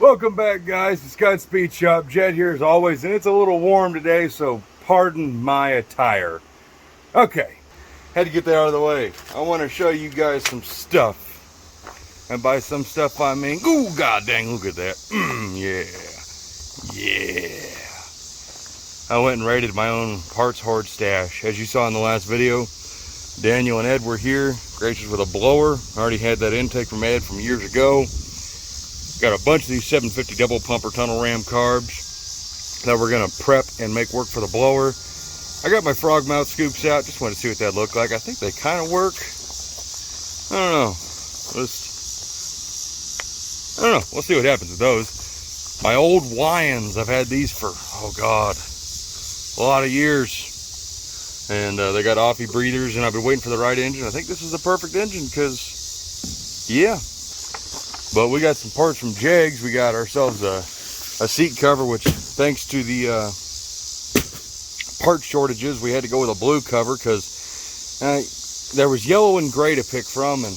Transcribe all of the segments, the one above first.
Welcome back, guys. It's Scott Speed Shop. Jed here as always, and it's a little warm today, so pardon my attire. Okay, had to get that out of the way. I want to show you guys some stuff, and by some stuff I mean, ooh, god dang, look at that. Yeah. I went and raided my own parts hoard stash. As you saw in the last video, Daniel and Ed were here, gracious with a blower. I already had that intake from Ed from years ago. Got a bunch of these 750 double pumper tunnel ram carbs that we're gonna prep and make work for the blower. I got my frog mouth scoops out, just wanted to see what that looked like. I think they kind of work. I don't know. We'll see what happens with those. My old Wyans, I've had these for, oh God, a lot of years. And they got offie breathers, and I've been waiting for the right engine. I think this is the perfect engine because, yeah. But we got some parts from Jegs. We got ourselves a seat cover, which thanks to the part shortages, we had to go with a blue cover because there was yellow and gray to pick from, and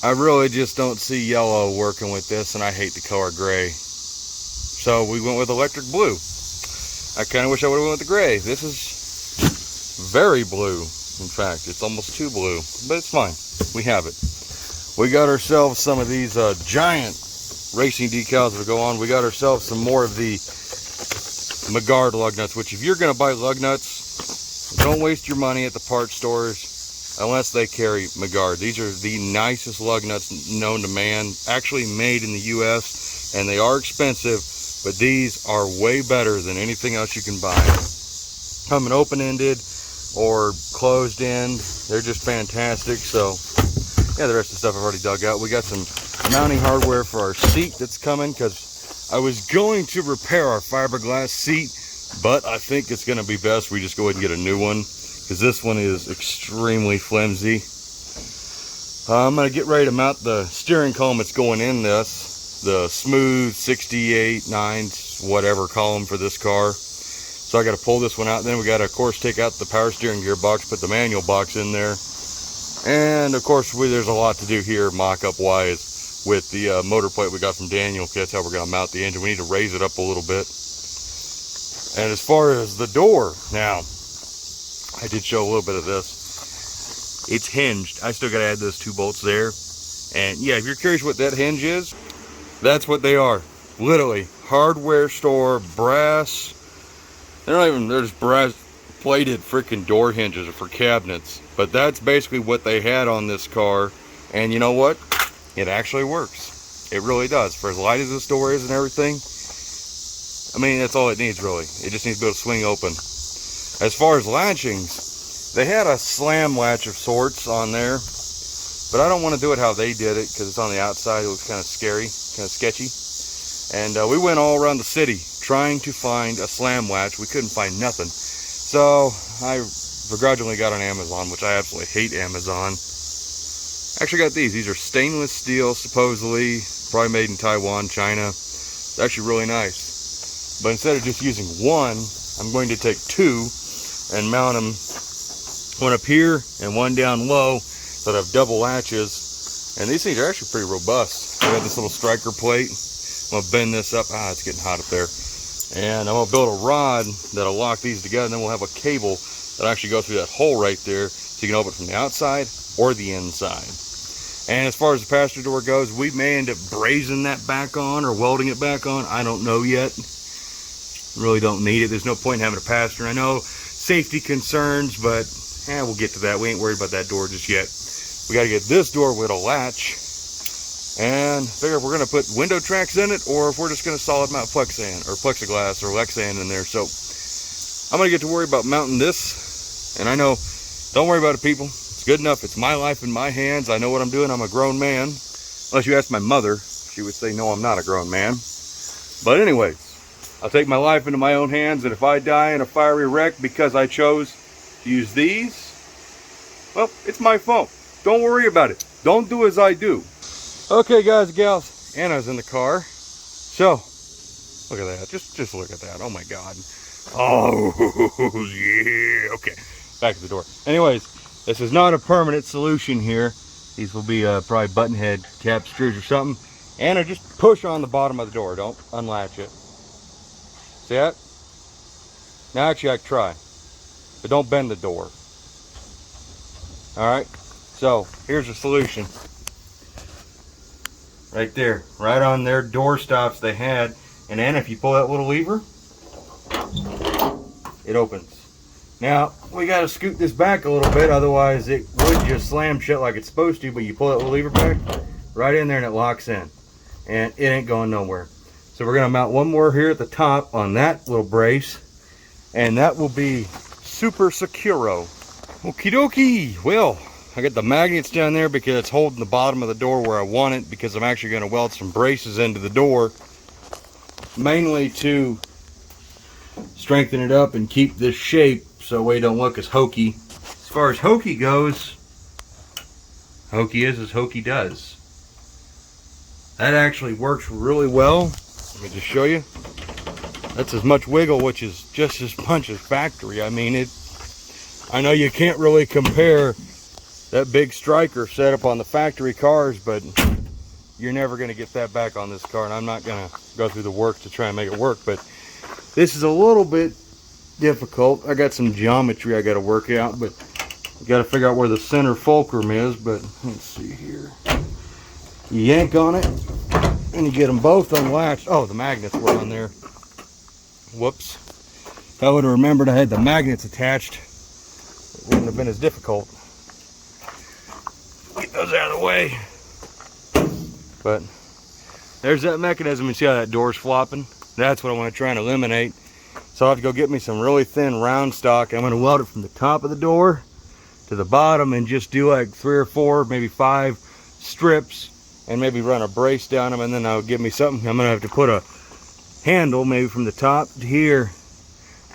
I really just don't see yellow working with this, and I hate the color gray. So we went with electric blue. I kind of wish I would have went with the gray. This is very blue. In fact, it's almost too blue, but it's fine. We have it. We got ourselves some of these giant racing decals that go on. We got ourselves some more of the Megard lug nuts, which if you're going to buy lug nuts, don't waste your money at the parts stores unless they carry Megard. These are the nicest lug nuts known to man, actually made in the US, and they are expensive, but these are way better than anything else you can buy. Coming open-ended or closed-end, they're just fantastic. So yeah, the rest of the stuff I've already dug out. We got some mounting hardware for our seat that's coming because I was going to repair our fiberglass seat, but I think it's going to be best we just go ahead and get a new one because this one is extremely flimsy. I'm going to get ready to mount the steering column that's going in this, the smooth 68, 9, whatever column for this car. So I got to pull this one out. Then we got to, of course, take out the power steering gearbox, put the manual box in there. And of course, there's a lot to do here mock-up wise with the motor plate we got from Daniel. That's how we're going to mount the engine. We need to raise it up a little bit. And as far as the door, now, I did show a little bit of this. It's hinged. I still got to add those 2 bolts there. And yeah, if you're curious what that hinge is, that's what they are. Literally, hardware store, brass. They're just brass plated freaking door hinges for cabinets, but that's basically what they had on this car. And you know what, it actually works. It really does. For as light as this door is and everything, I mean, that's all it needs really. It just needs to be able to swing open. As far as latchings, they had a slam latch of sorts on there, but I don't want to do it how they did it because it's on the outside. It looks kind of scary, kind of sketchy. And we went all around the city trying to find a slam latch. We couldn't find nothing. So I begrudgingly got on Amazon, which I absolutely hate Amazon. Actually got these. These are stainless steel, supposedly, probably made in Taiwan, China. It's actually really nice. But instead of just using one, I'm going to take 2 and mount them, one up here and one down low, so that I have double latches. And these things are actually pretty robust. I got this little striker plate. I'm going to bend this up. It's getting hot up there. And I'm going to build a rod that'll lock these together, and then we'll have a cable that actually goes through that hole right there, so you can open it from the outside or the inside. And as far as the passenger door goes, we may end up brazing that back on or welding it back on. I don't know yet. Really don't need it. There's no point in having a passenger. I know safety concerns, but we'll get to that. We ain't worried about that door just yet. We got to get this door with a latch. And figure if we're going to put window tracks in it or if we're just going to solid mount plexiglass or Lexan in there. So I'm going to get to worry about mounting this. And I know, don't worry about it, people. It's good enough. It's my life in my hands. I know what I'm doing. I'm a grown man. Unless you ask my mother, she would say, no, I'm not a grown man. But anyways, I'll take my life into my own hands. And if I die in a fiery wreck because I chose to use these, well, it's my fault. Don't worry about it. Don't do as I do. Okay, guys and gals, Anna's in the car. So, look at that. Just look at that. Oh my God. Oh, yeah. Okay, back to the door. Anyways, this is not a permanent solution here. These will be probably button head cap screws or something. Anna, just push on the bottom of the door. Don't unlatch it. See that? Now actually I can try. But don't bend the door. Alright? So, here's the solution. Right there. Right on their door stops they had. And then if you pull that little lever, it opens. Now, we got to scoot this back a little bit, otherwise it would just slam shut like it's supposed to, but you pull that little lever back, right in there and it locks in. And it ain't going nowhere. So we're going to mount one more here at the top on that little brace, and that will be super securo. Okie dokie. Well, I got the magnets down there because it's holding the bottom of the door where I want it, because I'm actually going to weld some braces into the door, mainly to strengthen it up and keep this shape so we don't look as hokey. As far as hokey goes, hokey is as hokey does. That actually works really well. Let me just show you. That's as much wiggle, which is just as much as factory. I mean, I know you can't really compare that big striker setup on the factory cars, but you're never going to get that back on this car, and I'm not going to go through the work to try and make it work, but this is a little bit difficult. I got some geometry I got to work out, but I got to figure out where the center fulcrum is. But let's see here. You yank on it and you get them both unlatched. Oh, the magnets were on there. Whoops. If I would have remembered I had the magnets attached, it wouldn't have been as difficult. Get those out of the way. But there's that mechanism. You see how that door's flopping? That's what I want to try and eliminate. So I'll have to go get me some really thin round stock. I'm going to weld it from the top of the door to the bottom and just do like 3 or 4, maybe 5 strips, and maybe run a brace down them, and then I'll give me something. I'm going to have to put a handle maybe from the top to here,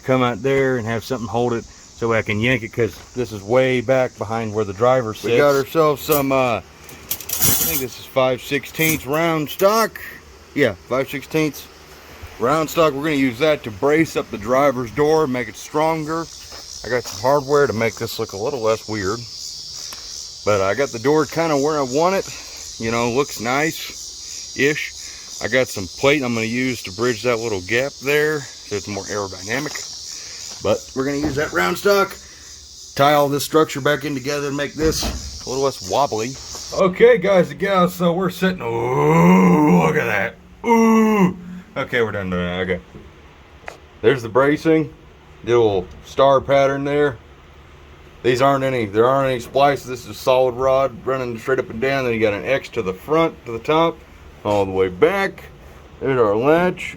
come out there and have something hold it so I can yank it, because this is way back behind where the driver sits. We got ourselves some, I think this is 5/16 round stock. Yeah, 5/16 round stock. We're going to use that to brace up the driver's door, make it stronger. I got some hardware to make this look a little less weird. But I got the door kind of where I want it. You know, looks nice-ish. I got some plate I'm going to use to bridge that little gap there so it's more aerodynamic. But we're going to use that round stock, tie all this structure back in together and make this a little less wobbly. Okay, guys and gals, so we're sitting. Ooh, look at that. Ooh. Okay, we're done doing that. Okay. There's the bracing, the little star pattern there. There aren't any splices. This is a solid rod running straight up and down. Then you got an X to the front, to the top, all the way back. There's our latch.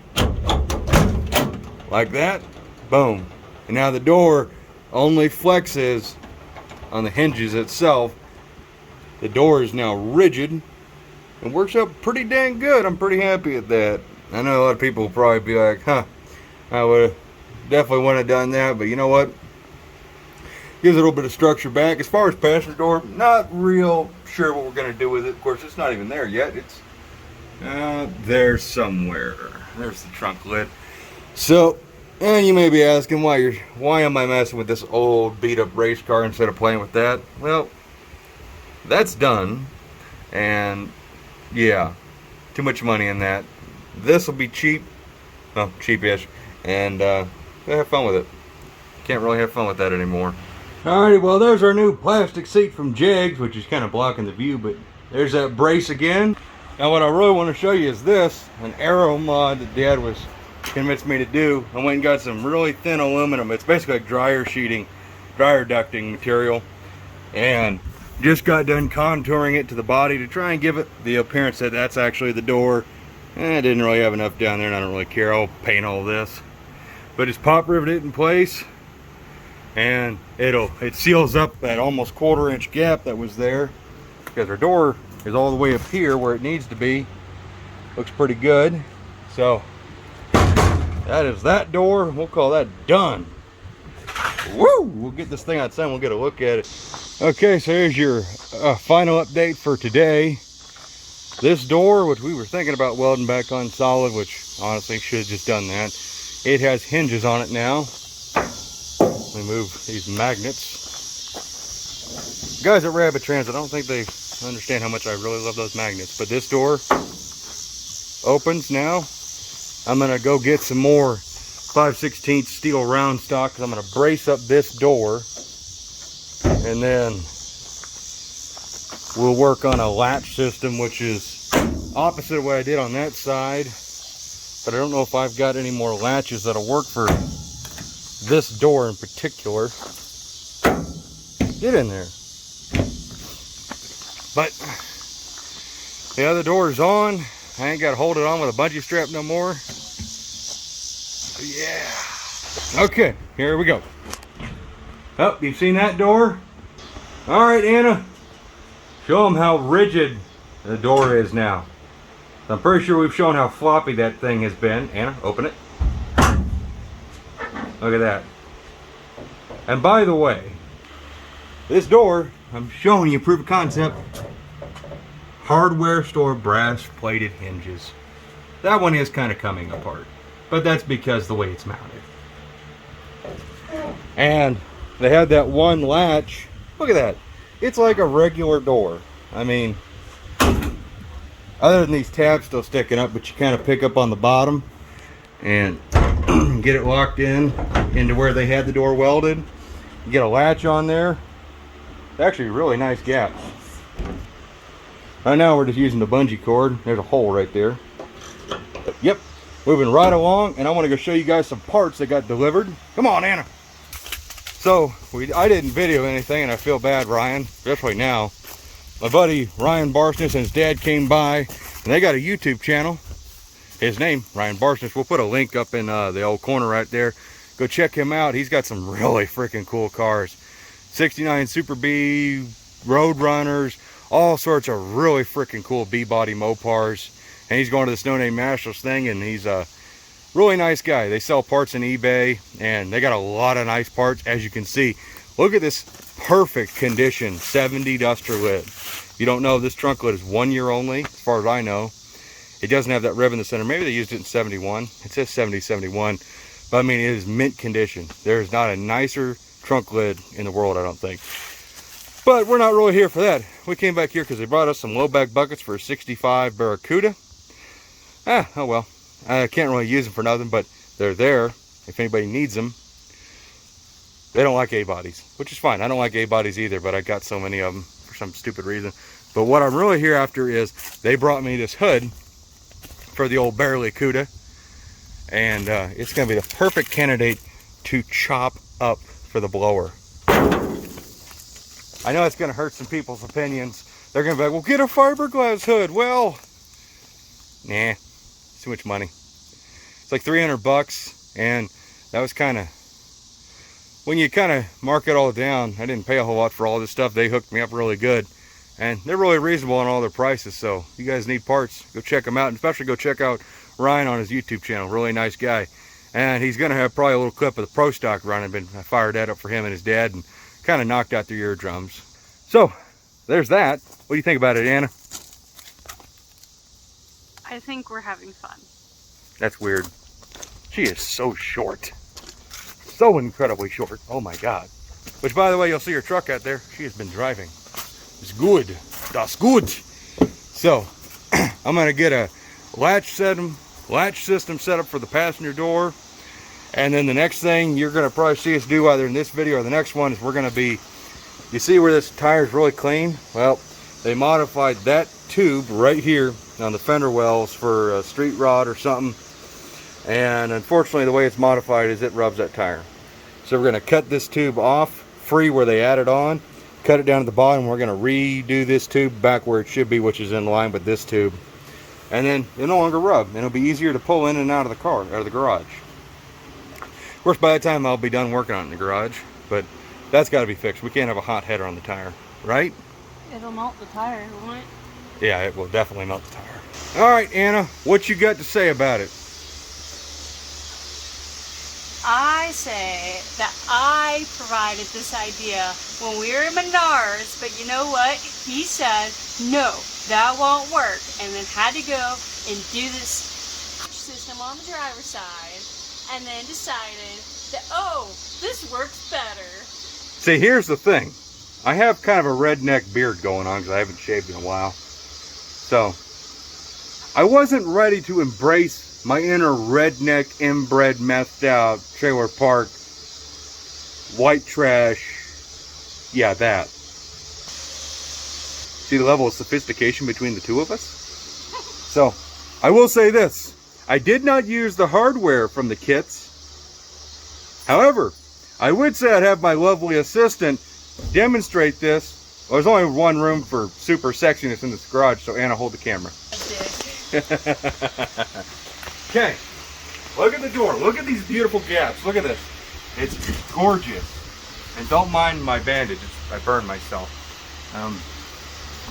Like that. Boom. And now the door only flexes on the hinges itself. The door is now rigid and works out pretty dang good. I'm pretty happy at that. I know a lot of people will probably be like, huh, I would definitely wouldn't have done that, but you know what? Gives a little bit of structure back. As far as passenger door, not real sure what we're going to do with it. Of course, it's not even there yet. It's there somewhere. There's the trunk lid. So, and you may be asking why am I messing with this old beat up race car instead of playing with that? Well, that's done, and yeah, too much money in that. This will be cheap, well, cheap-ish, and have fun with it. Can't really have fun with that anymore. Alrighty, well, there's our new plastic seat from Jegs, which is kind of blocking the view, but there's that brace again. Now, what I really want to show you is this, an aero mod that Dad was convinced me to do. I went and got some really thin aluminum. It's basically like dryer ducting material, and just got done contouring it to the body to try and give it the appearance that that's actually the door. I didn't really have enough down there, and I don't really care. I'll paint all this, but it's pop riveted in place, and it seals up that almost 1/4 inch gap that was there, because our door is all the way up here where it needs to be. Looks pretty good. So that is that door. We'll call that done. Woo! We'll get this thing outside and we'll get a look at it. Okay, so here's your final update for today. This door, which we were thinking about welding back on solid, which honestly should have just done that. It has hinges on it now. Let me move these magnets. Guys at Rabbit Trans, I don't think they understand how much I really love those magnets. But this door opens now. I'm gonna go get some more 5/16 steel round stock because I'm gonna brace up this door, and then we'll work on a latch system, which is opposite of what I did on that side. But I don't know if I've got any more latches that'll work for this door in particular. Get in there. But the other door is on. I ain't got to hold it on with a bungee strap no more. Yeah. Okay, here we go. Oh, you've seen that door? All right, Anna. Show them how rigid the door is now. I'm pretty sure we've shown how floppy that thing has been. Anna, open it. Look at that. And by the way, this door, I'm showing you proof of concept. Hardware store brass plated hinges. That one is kind of coming apart, but that's because the way it's mounted. And they had that one latch. Look at that. It's like a regular door. I mean, other than these tabs still sticking up, but you kind of pick up on the bottom and get it locked in into where they had the door welded. You get a latch on there. It's actually really nice gaps. Right now we're just using the bungee cord. There's a hole right there. But, yep, moving right along, and I want to go show you guys some parts that got delivered. Come on, Anna. So I didn't video anything, and I feel bad, Ryan, especially now. My buddy Ryan Barsness and his dad came by, and they got a YouTube channel. His name, Ryan Barsness. We'll put a link up in the old corner right there. Go check him out. He's got some really freaking cool cars. 69 Super B, Road Runners, all sorts of really freaking cool B-body Mopars. And he's going to this No Name Masters thing, and he's a really nice guy. They sell parts on eBay, and they got a lot of nice parts, as you can see. Look at this perfect condition 70 duster lid. If you don't know, this trunk lid is 1 year only, as far as I know. It doesn't have that rib in the center. Maybe they used it in 71. It says 70, 71. But I mean, it is mint condition. There's not a nicer trunk lid in the world, I don't think. But we're not really here for that. We came back here because they brought us some low back buckets for a 65 Barracuda. Oh well. I can't really use them for nothing, but they're there if anybody needs them. They don't like A-bodies, which is fine. I don't like A-bodies either, but I got so many of them for some stupid reason. But what I'm really here after is they brought me this hood for the old Barracuda, and it's going to be the perfect candidate to chop up for the blower. I know it's going to hurt some people's opinions. They're going to be like, well, get a fiberglass hood. Well, nah, it's too much money. It's like 300 bucks, and that was kind of, when you kind of mark it all down, I didn't pay a whole lot for all this stuff. They hooked me up really good, and they're really reasonable on all their prices. So if you guys need parts, go check them out, and especially go check out Ryan on his YouTube channel. Really nice guy, and he's going to have probably a little clip of the Pro Stock running. I fired that up for him and his dad, and kind of knocked out their eardrums. So there's that. What do you think about it, Anna? I think we're having fun. That's weird. She is so short. So incredibly short. Oh my God. Which, by the way, you'll see her truck out there. She has been driving. It's good. That's good. So I'm going to get a latch system set up for the passenger door. And then the next thing you're going to probably see us do, either in this video or the next one, is we're going to be, you see where this tire is really clean? Well, they modified that tube right here on the fender wells for a street rod or something. And unfortunately, the way it's modified is it rubs that tire. So we're going to cut this tube off free where they added on, cut it down to the bottom. We're going to redo this tube back where it should be, which is in line with this tube. And then it'll no longer rub, and it'll be easier to pull in and out of the car, out of the garage. Of course, by the time I'll be done working on it in the garage, but that's got to be fixed. We can't have a hot header on the tire, right? It'll melt the tire, won't it? Yeah, it will definitely melt the tire. All right, Anna, what you got to say about it? I say that I provided this idea when we were in Menards, but you know what? He said, no, that won't work, and then had to go and do this system on the driver's side, and then decided that, oh, this works better. See, here's the thing. I have kind of a redneck beard going on because I haven't shaved in a while. So, I wasn't ready to embrace my inner redneck, inbred, methed out, trailer park, white trash. Yeah, that. See the level of sophistication between the two of us? So, I will say this. I did not use the hardware from the kits. However, I would say I'd have my lovely assistant demonstrate this. Well, there's only one room for super sexiness in this garage, so Anna, hold the camera. Okay, look at the door. Look at these beautiful gaps. Look at this. It's gorgeous. And don't mind my bandage. I burned myself.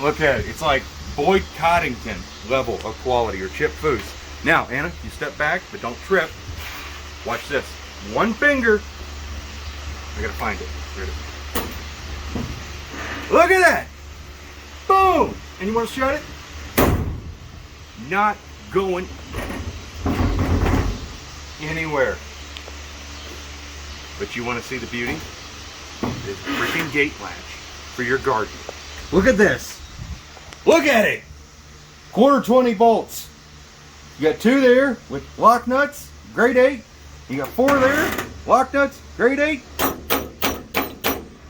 Look at it. It's like Boyd Coddington level of quality, or Chip Foose. Now, Anna, you step back, but don't trip. Watch this. One finger. I gotta find it. Here it is. Look at that! Boom! And you want to shut it? Not going anywhere. But you want to see the beauty? This freaking gate latch for your garden. Look at this. Look at it! 1/4 bolts. You got 2 there with lock nuts, grade 8. You got 4 there, lock nuts, grade 8.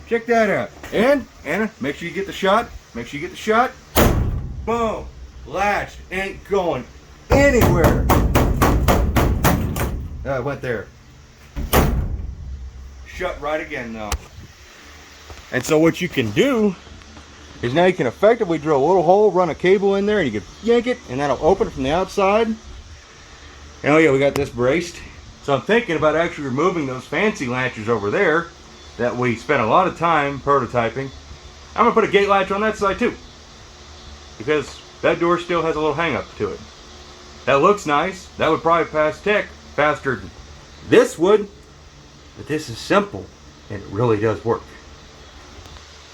Check that out. And, Anna, make sure you get the shot. Make sure you get the shot. Boom. Latch ain't going anywhere. It went there. Shut right again though. And so what you can do is now you can effectively drill a little hole, run a cable in there, and you can yank it, and that'll open it from the outside. And oh yeah, we got this braced. So I'm thinking about actually removing those fancy latches over there that we spent a lot of time prototyping. I'm gonna put a gate latch on that side too, because that door still has a little hang up to it. That looks nice. That would probably pass tech faster than this would, but this is simple and it really does work.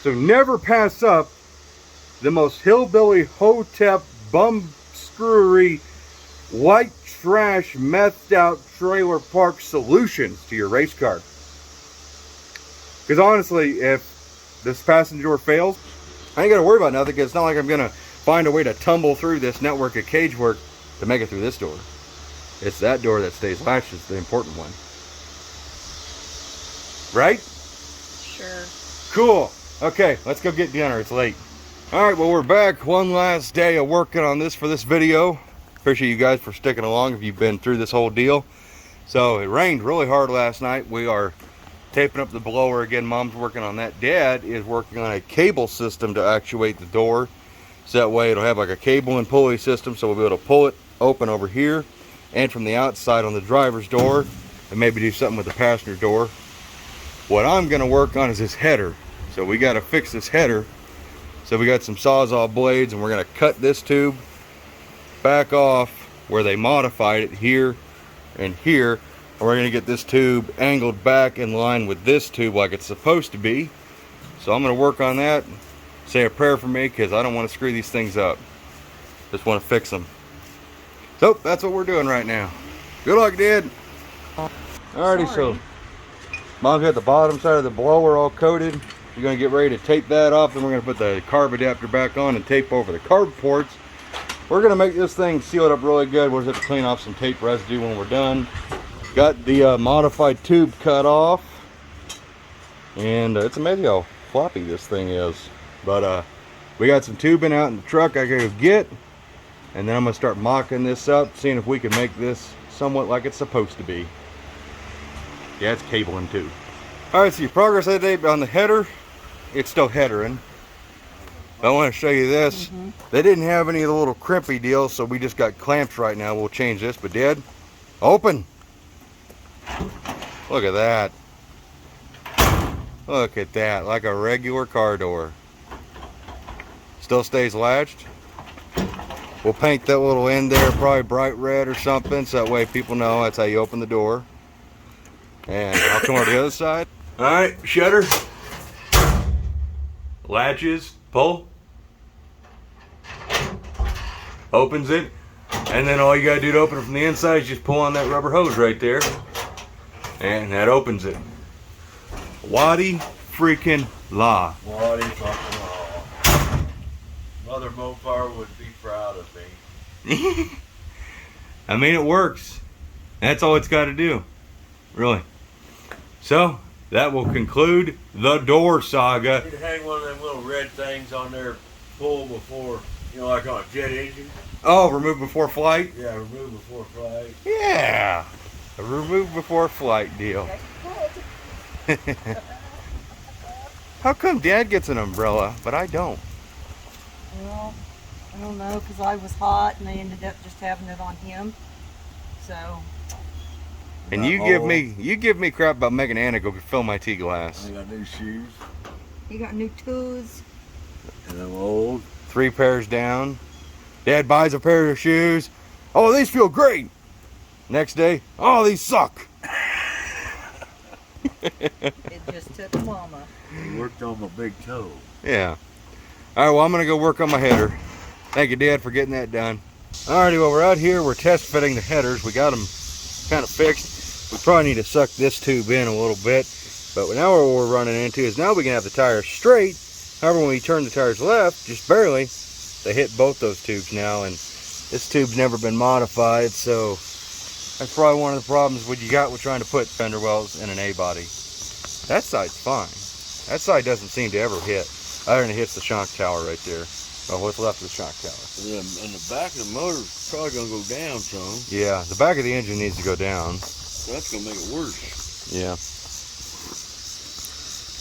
So never pass up the most hillbilly, hotep, bum screwery, white trash, methed out trailer park solutions to your race car. Because honestly, if this passenger door fails, I ain't got to worry about nothing, because it's not like I'm going to find a way to tumble through this network of cage work to make it through this door. It's that door that stays latched is the important one. Right? Sure. Cool. Okay, let's go get dinner. It's late. Alright, well, we're back. One last day of working on this for this video. Appreciate you guys for sticking along if you've been through this whole deal. So, it rained really hard last night. We are taping up the blower again. Mom's working on that. Dad is working on a cable system to actuate the door. So that way it'll have like a cable and pulley system, so we'll be able to pull it open over here and from the outside on the driver's door, and maybe do something with the passenger door. What I'm going to work on is this header. So we got to fix this header. So we got some Sawzall blades, and we're going to cut this tube back off where they modified it here and here. And we're going to get this tube angled back in line with this tube like it's supposed to be. So I'm going to work on that. Say a prayer for me, because I don't want to screw these things up. Just want to fix them. So that's what we're doing right now. Good luck, Dad. Alrighty, so Mom's got the bottom side of the blower all coated. We're going to get ready to tape that off. Then we're going to put the carb adapter back on and tape over the carb ports. We're going to make this thing seal it up really good. We'll just have to clean off some tape residue when we're done. Got the modified tube cut off. And it's amazing how floppy this thing is. But we got some tubing out in the truck I gotta get, and then I'm gonna start mocking this up, seeing if we can make this somewhat like it's supposed to be. Yeah, it's cabling too. Alright, so your progress today on the header, it's still headering. I want to show you this. They didn't have any of the little crimpy deals, so we just got clamps right now. We'll change this, but Dad, open. Look at that. Look at that, like a regular car door. Still stays latched. We'll paint that little end there probably bright red or something, so that way people know that's how you open the door. And I'll come over to the other side. Alright, shutter. Latches, pull. Opens it. And then all you gotta do to open it from the inside is just pull on that rubber hose right there. And that opens it. Waddy freaking la. Waddy fucking law. Mother Mofar would be proud of me. I mean, it works. That's all it's got to do, really. So that will conclude the door saga. You could hang one of them little red things on their pull before, you know, like on a jet engine. Oh, remove before flight? Yeah, remove before flight. Yeah, a remove before flight deal. How come Dad gets an umbrella, but I don't? Well, I don't know, because I was hot and they ended up just having it on him. So. And you give me crap about making Anna go fill my tea glass. I got new shoes. He got new tools. And I'm old. 3 pairs down. Dad buys a pair of shoes. Oh, these feel great. Next day, oh, these suck. It just took Mama. He worked on my big toe. Yeah. All right, well, I'm going to go work on my header. Thank you, Dad, for getting that done. Alrighty, well, we're out here. We're test fitting the headers. We got them kind of fixed. We probably need to suck this tube in a little bit. But now what we're running into is now we can have the tires straight. However, when we turn the tires left, just barely, they hit both those tubes now. And this tube's never been modified, so that's probably one of the problems what you got with trying to put fender wells in an A-body. That side's fine. That side doesn't seem to ever hit. Other than it hits the shock tower right there. Well, what's left of the shock tower. And the back of the motor's probably going to go down some. Yeah, the back of the engine needs to go down. So that's going to make it worse. Yeah.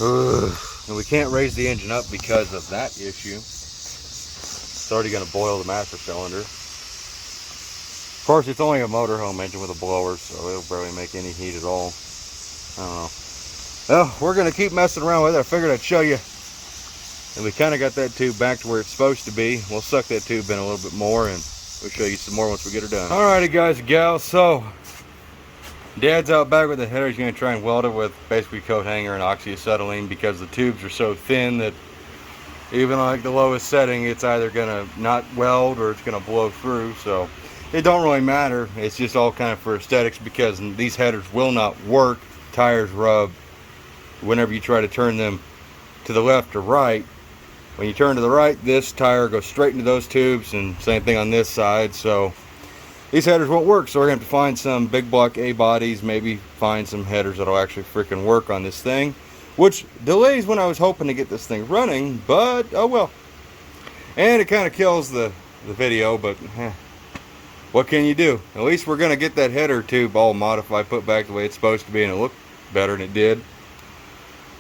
Ugh. And we can't raise the engine up because of that issue. It's already going to boil the master cylinder. Of course, it's only a motorhome engine with a blower, so it'll barely make any heat at all. I don't know. Well, we're going to keep messing around with it. I figured I'd show you. And we kind of got that tube back to where it's supposed to be. We'll suck that tube in a little bit more and we'll show you some more once we get her done. Alrighty guys and gals, so Dad's out back with the header. He's going to try and weld it with basically coat hanger and oxyacetylene because the tubes are so thin that even like the lowest setting, it's either going to not weld or it's going to blow through. So it don't really matter. It's just all kind of for aesthetics because these headers will not work. Tires rub whenever you try to turn them to the left or right. When you turn to the right, this tire goes straight into those tubes, and same thing on this side. So these headers won't work, so we're going to have to find some big block A bodies, maybe find some headers that'll actually freaking work on this thing, which delays when I was hoping to get this thing running, but oh well. And it kind of kills the video, but what can you do? At least we're going to get that header tube all modified, put back the way it's supposed to be, and it looked better than it did.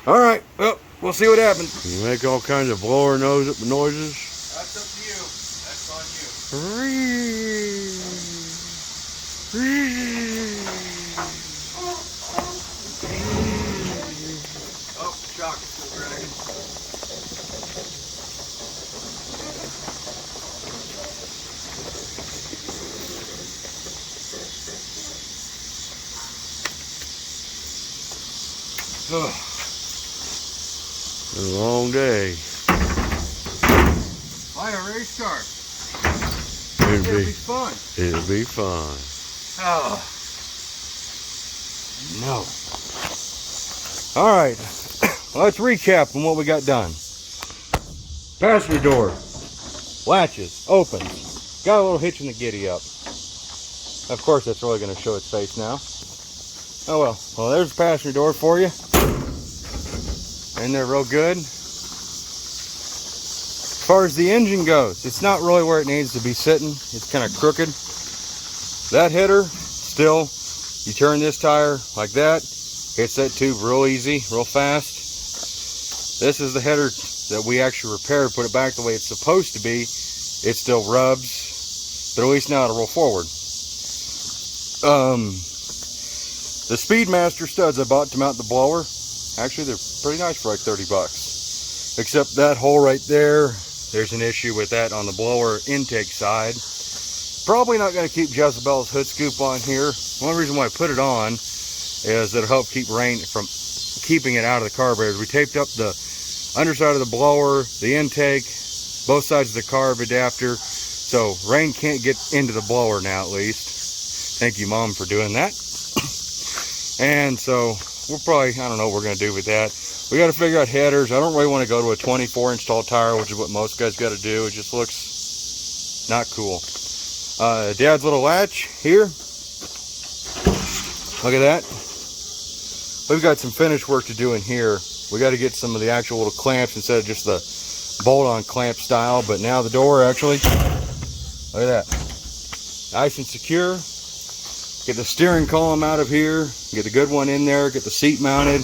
All right, well, we'll see what happens. You make all kinds of blower noises. That's up to you. That's on you. Oh, shock is still dragging. Ugh. A long day. Why a race car? It'll It'll be be fun. It'll be fun. Oh. No. All right. Let's recap on what we got done. Passenger door. Latches. Open. Got a little hitch in the giddy up. Of course, that's really going to show its face now. Oh well. Well, there's the passenger door for you. And they're real good. As far as the engine goes, it's not really where it needs to be sitting. It's kind of crooked. That header, still, you turn this tire like that, hits that tube real easy, real fast. This is the header that we actually repaired, put it back the way it's supposed to be. It still rubs, but at least now it'll roll forward. The Speedmaster studs I bought to mount the blower, actually they're pretty nice for like 30 bucks. Except that hole right there, there's an issue with that on the blower intake side. Probably not going to keep Jezebel's hood scoop on here. One reason why I put it on is that it'll help keep rain from keeping it out of the carburetors. We taped up the underside of the blower, the intake, both sides of the carb adapter, so rain can't get into the blower now at least. Thank you, Mom, for doing that. And so we'll probably, I don't know what we're going to do with that. We got to figure out headers. I don't really want to go to a 24-inch tall tire, which is what most guys got to do. It just looks not cool. Dad's little latch here. Look at that. We've got some finish work to do in here. We got to get some of the actual little clamps instead of just the bolt-on clamp style. But now the door actually, look at that, nice and secure. Get the steering column out of here, get the good one in there, get the seat mounted,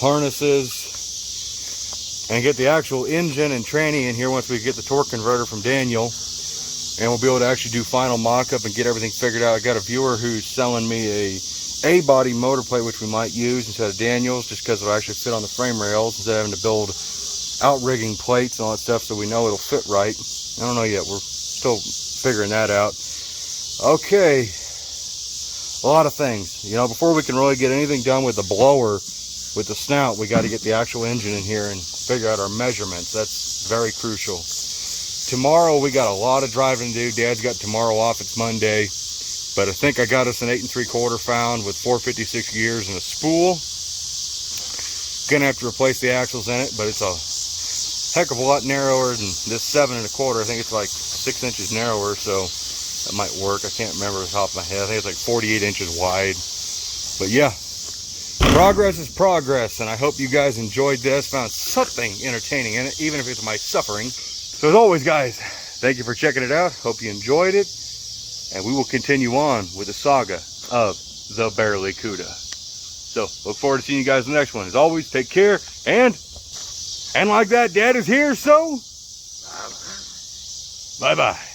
harnesses, and get the actual engine and tranny in here once we get the torque converter from Daniel. And we'll be able to actually do final mock-up and get everything figured out. I got a viewer who's selling me a A-body motor plate, which we might use instead of Daniel's, just because it'll actually fit on the frame rails instead of having to build out-rigging plates and all that stuff, so we know it'll fit right. I don't know yet. We're still figuring that out. Okay. A lot of things. You know, before we can really get anything done with the blower, with the snout, we got to get the actual engine in here and figure out our measurements. That's very crucial. Tomorrow we got a lot of driving to do. Dad's got tomorrow off. It's Monday. But I think I got us an 8 3/4 found with 456 gears and a spool. Gonna have to replace the axles in it, but it's a heck of a lot narrower than this 7 1/4. I think it's like 6 inches narrower, so that might work. I can't remember off the top of my head. I think it's like 48 inches wide. But yeah, progress is progress, and I hope you guys enjoyed this, found something entertaining in it, even if it's my suffering. So as always, guys, thank you for checking it out. Hope you enjoyed it, and we will continue on with the saga of the Barracuda. So look forward to seeing you guys in the next one. As always, take care, and like that, Dad is here, so bye-bye.